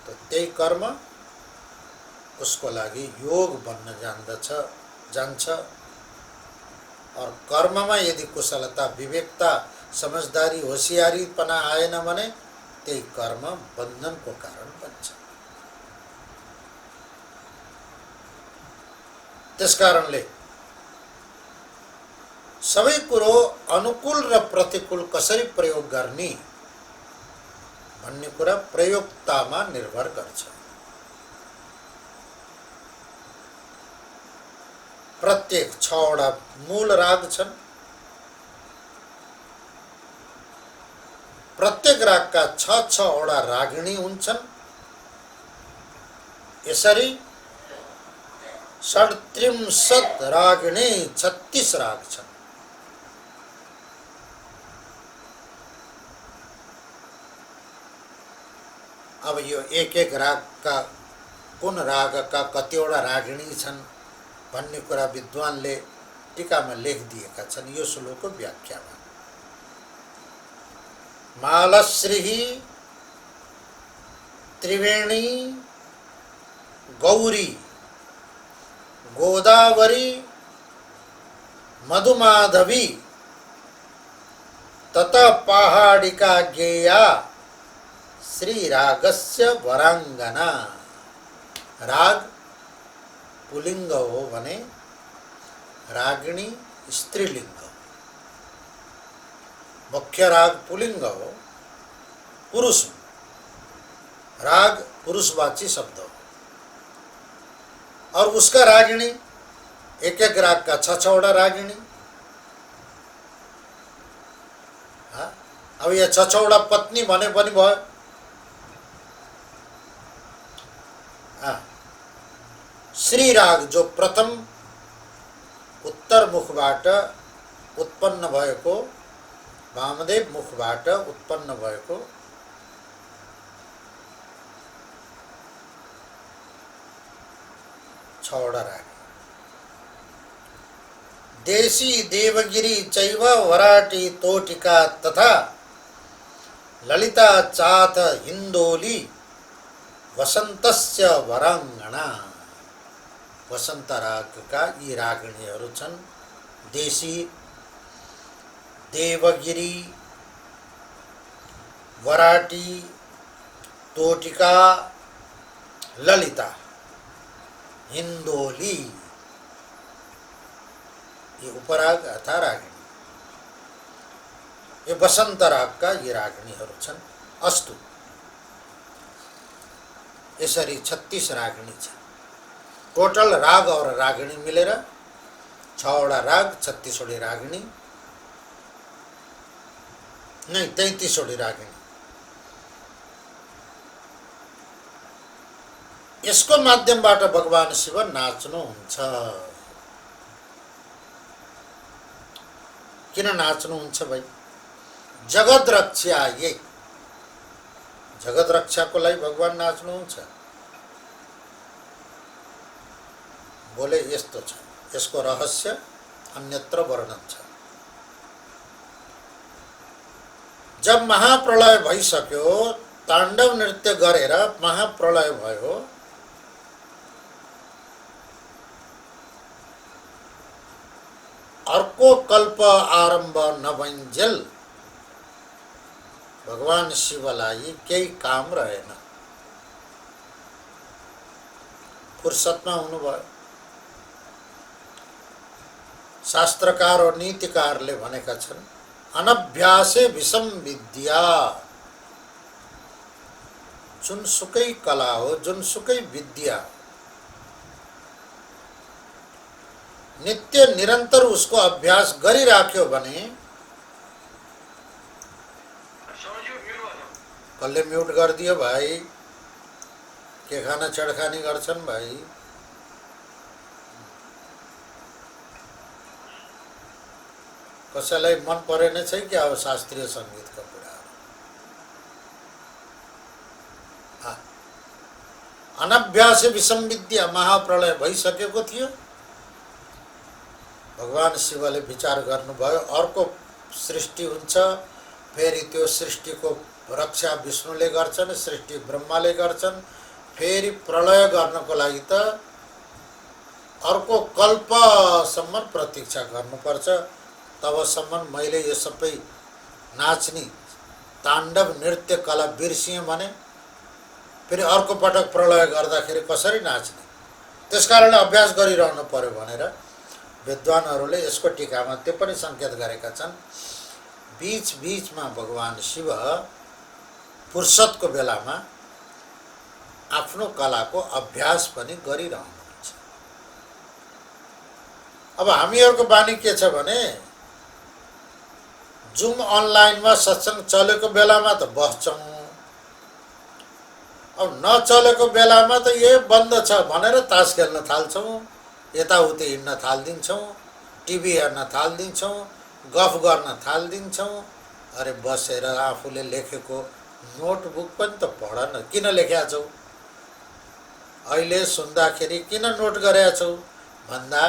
तो त्यही कर्म उसको लागि योग बन्न जान्छ। और कर्ममा यदि कुशलता, विवेकता, समझदारी, होशियारीपना आएन भने त्यही कर्म बन्धनको कारण बन्छ। त्यसकारणले सबै कुरो अनुकूल र प्रतिकूल कसरी प्रयोग गर्ने भन्ने कुरा प्रयोक्तामा निर्भर गर्छ। प्रत्येक 6वटा मूल राग छन्। प्रत्येक रागका 6वटा रागिणी हुन्छन्। यसरी षड्त्रिंशत् रागिणी 36 राग छन्। अब यो एक एक राग का कुन राग का कतिवटा रागिणी छन् भन्ने कुरा विद्वानले टीकामा लेख दिएका छन्। यो श्लोकको व्याख्यामा मालश्री, त्रिवेणी, गौरी, गोदावरी, मधुमाधवी तथा पहाड़िका गेया श्री रागस्य वरांगना। राग पुलिंग हो भने रागिणी स्त्रीलिंग। मुख्य राग पुलिंग हो, पुरुष राग पुरुषवाची शब्द हो, और उसका रागिणी एक एक राग का 6-6वटा रागिणी। अब यहाँ 6 पत्नी भने पनि भयो। श्रीराग जो प्रथम उत्तर मुखबाट उत्पन्न भएको, वामदेव मुखबाट उत्पन्न भएको छवटा राग। देशी देवगिरी चैव वराटी तोटिका तथा ललिता चाथ हिन्दोली वसन्तस्य वराङ्गना। वसन्त रागका यी रागिणीहरू छन् देशी, देवगिरी, वराटी, तोटिका, ललिता, हिन्दोली। ये उपराग अथवा रागिणी, ये वसन्त रागका यी रागिणीहरू छन्। अस्तु, यसरी 36 रागिणी छन्। टोटल राग और रागिणी मिलेर 6वटा राग, 36वटी रागिणी, नहीं 33वटी रागिणी। यसको माध्यमबाट भगवान शिव नाच्नुहुन्छ। किन नाच्नुहुन्छ भाइ? जगत रक्षायै, जगत रक्षाको लागि भगवान नाच्नुहुन्छ। बोले यस्तो छ, यसको रहस्य अन्यत्र वर्णन छ। जब महाप्रलय भइसक्यो, ताण्डव नृत्य गरेर महाप्रलय भयो, अर्को कल्प आरम्भ नभइन्जेल भगवान शिवलाई केही काम रहेन। फुर्सदमा हुनुभयो। शास्त्रकार और नीतिकारले भनेका छन्, अनभ्यासे विषम विद्या। जुनसुकै कला हो, जुनसुकै विद्या, नित्य निरन्तर उसको अभ्यास गरिराख्यो भने, कसले म्युट गरिदियो भाइ? के खाना छेडखानी गर्छन् भाइ? कसैलाई मन परेन छ कि अब शास्त्रीय सङ्गीतको कुराहरू? अनभ्यासे विषम विद्या। महाप्रलय भइसकेको थियो। भगवान शिवले विचार गर्नुभयो, अर्को सृष्टि हुन्छ, फेरि त्यो सृष्टिको रक्षा विष्णुले गर्छन्, सृष्टि ब्रह्माले गर्छन्, फेरि प्रलय गर्नको लागि त अर्को कल्पसम्म प्रतीक्षा गर्नुपर्छ। तबसम्म मैले यो सबै नाच्ने ताण्डव नृत्य कला बिर्सिएँ भने फेरि अर्को पटक प्रलय गर्दाखेरि कसरी नाच्ने? त्यसकारणले अभ्यास गरिरहनु पर्यो भनेर विद्वानहरूले यसको टीकामा त्यो पनि सङ्केत गरेका छन्। बीच बीचमा भगवान शिव फुर्सदको बेलामा आफ्नो कलाको अभ्यास पनि गरिरहनुहुन्छ। अब हामीहरूको बानी के छ भने, जुम अनलाइनमा सत्सङ्ग चलेको बेलामा त बस्छौँ, अब नचलेको बेलामा त यो बन्द छ भनेर तास खेल्न थाल्छौँ, यताउति हिँड्न थालिदिन्छौँ, टिभी हेर्न थालिदिन्छौँ, गफ गर्न थालिदिन्छौँ। अरे बसेर आफूले लेखेको नोटबुक पनि त पढ न। किन लेखेका छौ? अहिले सुन्दाखेरि किन नोट गरेका छौ भन्दा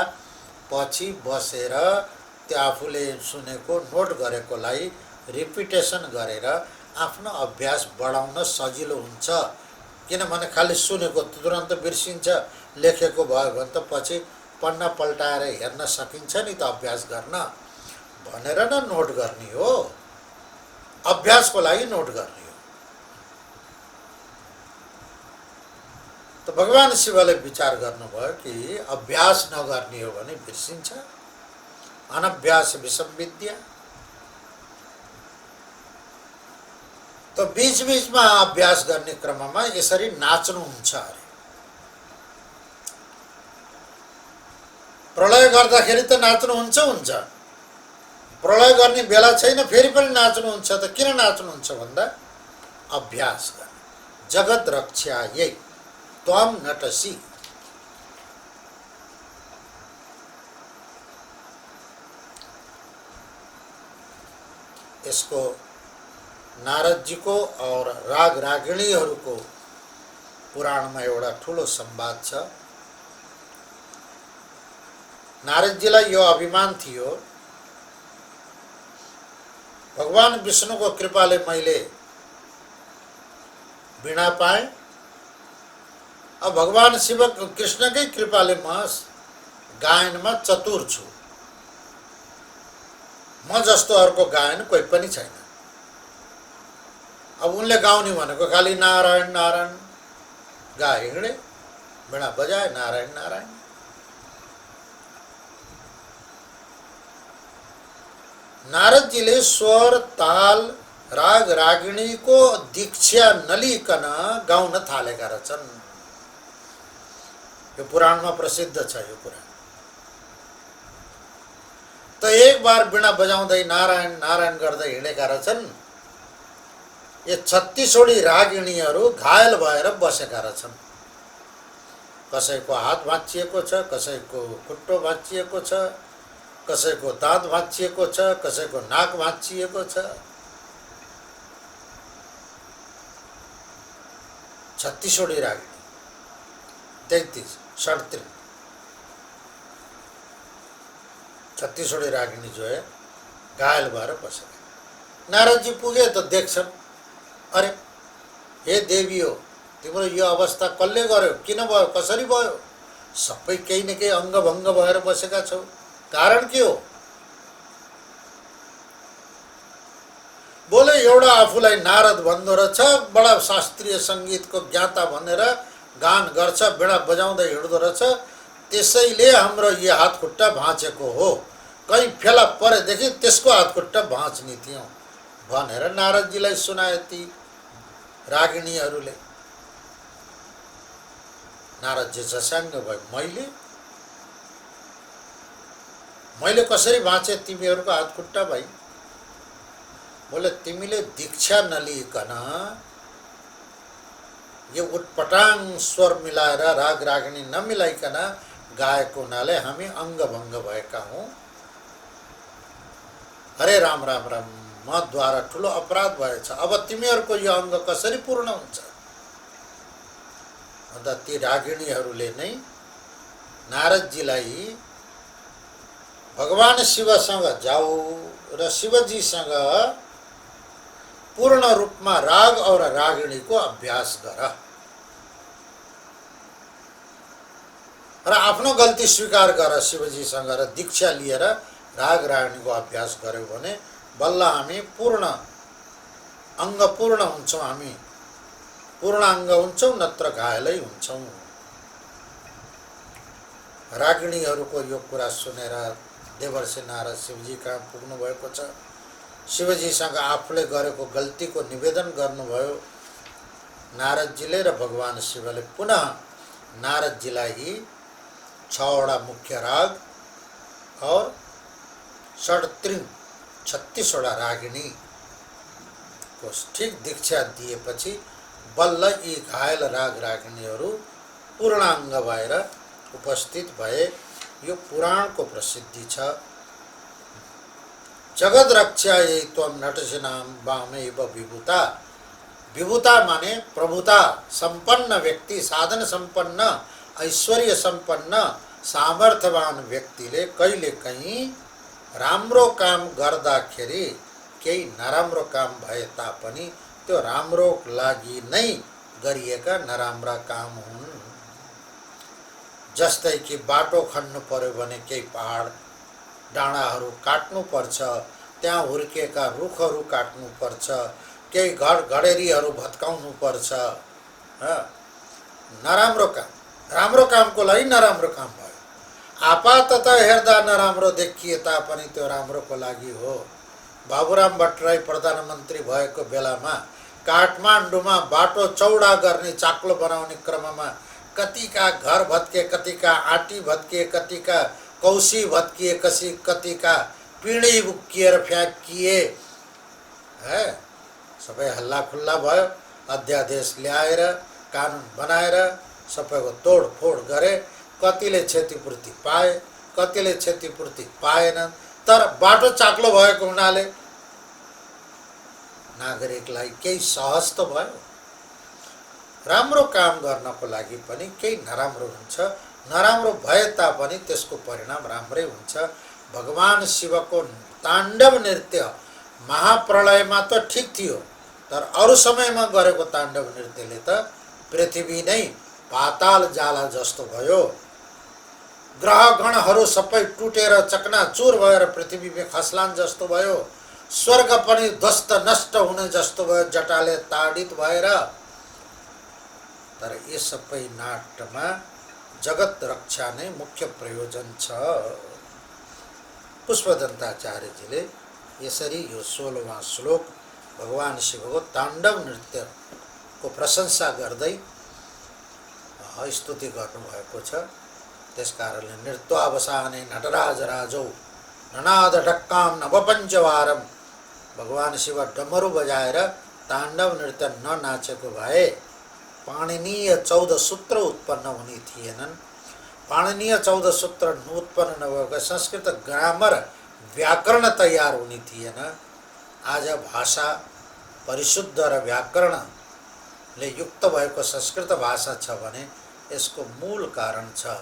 पछि बसेर त्यो आफूले सुनेको नोट गरेकोलाई रिपिटेसन गरेर आफ्नो अभ्यास बढाउन सजिलो हुन्छ। किनभने खालि सुनेको तुरन्त बिर्सिन्छ, लेखेको भयो भने त पछि पन्ना पल्टाएर हेर्न सकिन्छ नि त अभ्यास गर्न भनेर न नोट गर्ने हो। अभ्यासको लागि नोट गर्ने हो। त भगवान शिवले विचार गर्नुभयो कि अभ्यास नगर्ने हो भने बिर्सिन्छ। अनभ्यास विषम विद्या। तो बीच बीचमा अभ्यास गर्ने क्रममा यसरी नाच्नुहुन्छ अरे। प्रलय गर्दाखेरि त नाच्नुहुन्छ हुन्छ, प्रलय गर्ने बेला छैन फेरि पनि नाच्नुहुन्छ त किन नाच्नुहुन्छ भन्दा अभ्यास गर्ने। जगत रक्षायै त्वं नटसी। यसको नारदजीको और राग रागिणीहरूको पुराणमा एउटा ठुलो संवाद छ। नारदजीलाई यो अभिमान थियो, भगवान विष्णुको कृपाले मैले वीणा पाएँ, अब भगवान शिव कृष्णकै कृपाले म गायनमा चतुर छु, म जस्तो अर्को गायन कोही पनि छैन। अब उनले गाउने भनेको खालि नारायण नारायण गाए हिँडे, वीणा बजाए नारायण नारायण। नारदजीले स्वर ताल राग रागिणीको दीक्षा नलिकन गाउन थालेका रहेछन्। यो पुराणमा प्रसिद्ध छ यो कुरा। त एक बार वीणा बजाउँदै नारायण नारायण गर्दै हिँडेका रहेछन्। ये 36वटी रागिणीहरू घायल भएर बसेका रहेछन्। कसैको हात भाँचिएको छ, कसैको खुट्टो भाँचिएको छ, कसैको दाँत भाँचिएको छ, कसैको नाक भाँचिएको छ। 36वटी रागिणी, 33 37 36वटी रागिणी जो है घायल भएर बसेका। नारदजी पुगे त देख्छन्, अरे हे देवी हो, तिम्रो यो अवस्था कसले गर्यो, किन भयो, कसरी भयो? सबै केही न केही अङ्गभङ्ग भएर बसेका छौ, कारण के हो? बोले एउटा आफूलाई नारद भन्दो रहेछ, बडा शास्त्रीय सङ्गीतको ज्ञाता भनेर गान गर्छ, वीणा बजाउँदै हिँड्दो रहेछ, त्यसैले हाम्रो यो हात खुट्टा भाँचेको हो, कहीँ फेला परेदेखि त्यसको हात खुट्टा भाँच्ने थियौँ भनेर नारदजीलाई सुनाए ती रागिणीहरूले। नारदजी झस्याङ्ग भयो, मैले कसरी भाँचे तिमीहरूको हात खुट्टा भाइ? बोले तिमीले दीक्षा नलिकन यो उटपटाङ स्वर मिलाएर राग रागिणी नमिलाइकन गाएको हुनाले हामी अङ्गभङ्ग भएका हौँ। हरे राम राम राम, मद्वारा ठुलो अपराध भएछ, अब तिमीहरूको यो अङ्ग कसरी पूर्ण हुन्छ? अन्त ती रागिणीहरूले नै नारदजीलाई भगवान शिवसँग जाऊ र शिवजीसँग पूर्ण रूपमा राग और रागिणीको अभ्यास गर र आफ्नो गल्ती स्वीकार गर शिवजीसँग र दीक्षा लिएर राग रागिणीको अभ्यास गर्यो भने बल्ल हामी पूर्ण अङ्ग पूर्ण हुन्छौँ, हामी पूर्णाङ्ग हुन्छौँ, नत्र घायलै हुन्छौँ। रागिणीहरूको यो कुरा सुनेर देवर्षि नारद शिवजी कहाँ पुग्नु भएको छ, शिवजीसँग आफूले गरेको गल्तीको निवेदन गर्नुभयो। नारदजीले र भगवान शिवले पुनः नारदजीलाई 6वटा मुख्य राग और 36वटा रागिणी को ठीक दीक्षा दिएपछि बल्ल यी घायल राग रागिणीहरू पूर्णाङ्ग भएर उपस्थित भए। यो पुराणको प्रसिद्धि छ। जगत रक्षा यही त्वं नटसिनाम वामेव विभूता। विभूता माने प्रभुता, संपन्न व्यक्ति, साधन संपन्न, ऐश्वर्य संपन्न, सामर्थ्यवान व्यक्तिले कहिले कहीँ राम्रो काम गर्दाखेरि केही नराम्रो काम भए तापनि त्यो राम्रो लागि नै गरिएका नराम्रा काम हुन्। जस्तै कि बाटो खन्नु पर्यो भने केही पहाड डाँडाहरू काट्नु पर्छ, त्यहाँ हुर्किएका रुखहरू काट्नु पर्छ, केही घर घडेरीहरू भत्काउनु पर्छ। नराम्रो काम, राम्रो कामको लागि नराम्रो काम भयो। आपाततः हेर्दा नराम्रो देखिए तापनि त्यो राम्रोको लागि हो। बाबुराम भट्टराई प्रधानमन्त्री भएको बेलामा काठमाडौँमा बाटो चौडा गर्ने, चाक्लो बनाउने क्रममा कतिका घर भत्के, कतिका आँटी भत्किए, कतिका कौसी भत्किए, कतिका पिँढी उक्किएर फ्याँकिए है। सबै हल्ला खुल्ला भयो, अध्यादेश ल्याएर कानुन बनाएर सबैको तोडफोड गरे। कतिले क्षतिपूर्ति पाए, कतिले क्षतिपूर्ति पाएनन्। तर बाटो चाक्लो भएको हुनाले नागरिकलाई केही सहज त भयो। राम्रो काम गर्नको लागि पनि केही नराम्रो हुन्छ, नराम्रो भए तापनि त्यसको परिणाम राम्रै हुन्छ। भगवान शिवको ताण्डव नृत्य महाप्रलयमा त ठिक थियो, तर अरू समयमा गरेको ताण्डव नृत्यले त पृथ्वी नै पाताल जाला जस्तो भयो। ग्रह गणहरू सबै टुटेर चकनाचुर भएर पृथ्वीमा खस्लान् जस्तो भयो। स्वर्ग पनि ध्वस्त नष्ट हुने जस्तो भयो जटाले ताडित भएर। तर यस सबै नाटमा जगत रक्षा नै मुख्य प्रयोजन छ। पुष्पदन्ताचार्यजीले यसरी यो 16वां श्लोक भगवान शिवको ताण्डव नृत्यको प्रशंसा गर्दै स्तुति गर्नुभएको छ। त्यसकारणले नृत्यावसाने नटराज राजौ ननाद ढक्काम नवपञ्चवारम, भगवान शिव डमरू बजाएर ताण्डव नृत्य ननाचेको भए पाणिनीय 14 सूत्र उत्पन्न हुने थिएनन्। पाणिनीय 14 सूत्र उत्पन्न नभएको संस्कृत ग्रामर व्याकरण तयार हुने थिएन। आज भाषा परिशुद्ध र व्याकरणले युक्त भएको संस्कृत भाषा छ भने यसको मूल कारण छ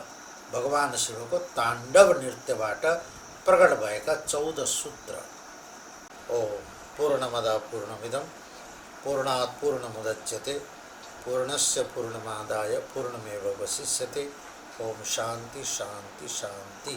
भगवान शिवको ताण्डव नृत्यबाट प्रकट भएका 14 सूत्र। ओम पूर्णमदः पूर्णमिदं पूर्णात् पूर्णमुदच्यते पूर्णस्य पूर्णमादाय पूर्णमेवावशिष्यते। ओम शांति शांति शांति।